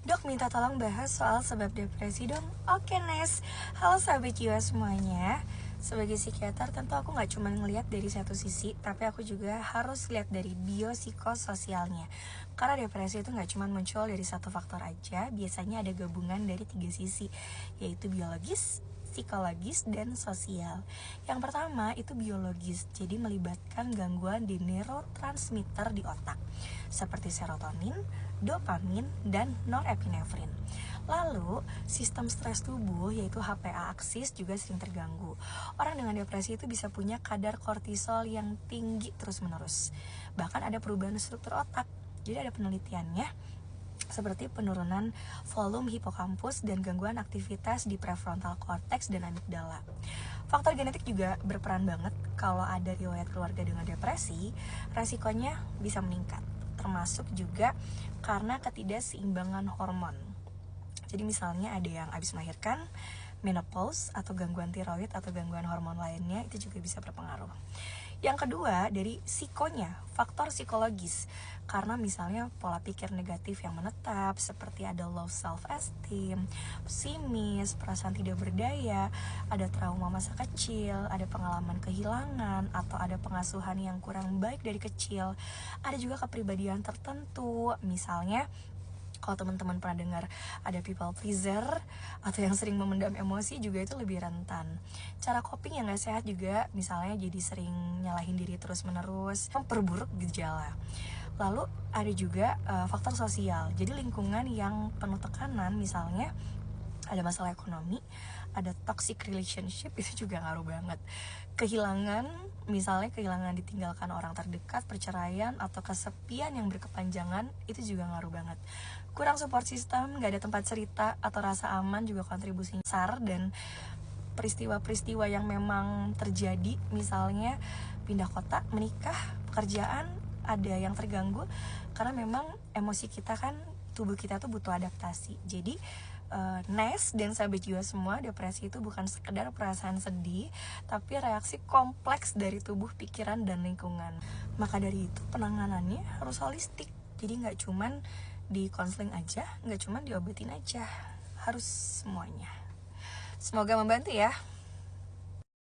Dok, minta tolong bahas soal sebab depresi dong. Oke, Nes. Halo sahabat jiwa semuanya. Sebagai psikiater, tentu aku gak cuma ngelihat dari satu sisi, tapi aku juga harus lihat dari biopsikososialnya. Karena depresi itu gak cuma muncul dari satu faktor aja, biasanya ada gabungan dari 3 sisi, yaitu biologis, psikologis, dan sosial. Yang pertama itu biologis, jadi melibatkan gangguan di neurotransmitter di otak, seperti serotonin, dopamin, dan norepinefrin. Lalu, sistem stres tubuh yaitu HPA aksis juga sering terganggu. Orang dengan depresi itu bisa punya kadar kortisol yang tinggi terus-menerus. Bahkan ada perubahan struktur otak. Jadi ada penelitiannya seperti penurunan volume hipokampus dan gangguan aktivitas di prefrontal cortex dan amigdala. Faktor genetik juga berperan banget. Kalau ada riwayat keluarga dengan depresi, resikonya bisa meningkat, termasuk juga karena ketidakseimbangan hormon. Jadi misalnya ada yang habis melahirkan, menopause, atau gangguan tiroid atau gangguan hormon lainnya, itu juga bisa berpengaruh. Yang kedua, dari psikonya, faktor psikologis. Karena misalnya pola pikir negatif yang menetap, seperti ada low self-esteem, pesimis, perasaan tidak berdaya, ada trauma masa kecil, ada pengalaman kehilangan, atau ada pengasuhan yang kurang baik dari kecil. Ada juga kepribadian tertentu, misalnya kalau teman-teman pernah dengar ada people pleaser atau yang sering memendam emosi juga itu lebih rentan. Cara coping yang gak sehat juga, misalnya jadi sering nyalahin diri terus-menerus, memperburuk gejala. Lalu ada juga faktor sosial, jadi lingkungan yang penuh tekanan, misalnya ada masalah ekonomi, ada toxic relationship, itu juga ngaruh banget. Kehilangan, misalnya kehilangan ditinggalkan orang terdekat, perceraian, atau kesepian yang berkepanjangan, itu juga ngaruh banget. Kurang support system, gak ada tempat cerita atau rasa aman juga kontribusi besar. Dan peristiwa-peristiwa yang memang terjadi, misalnya pindah kota, menikah, pekerjaan, ada yang terganggu karena memang emosi kita kan, tubuh kita tuh butuh adaptasi. Jadi Nes dan sahabat jiwa semua, depresi itu bukan sekedar perasaan sedih, tapi reaksi kompleks dari tubuh, pikiran, dan lingkungan. Maka dari itu penanganannya harus holistik. Jadi gak cuman di konseling aja, gak cuman diobatin aja, harus semuanya. Semoga membantu ya.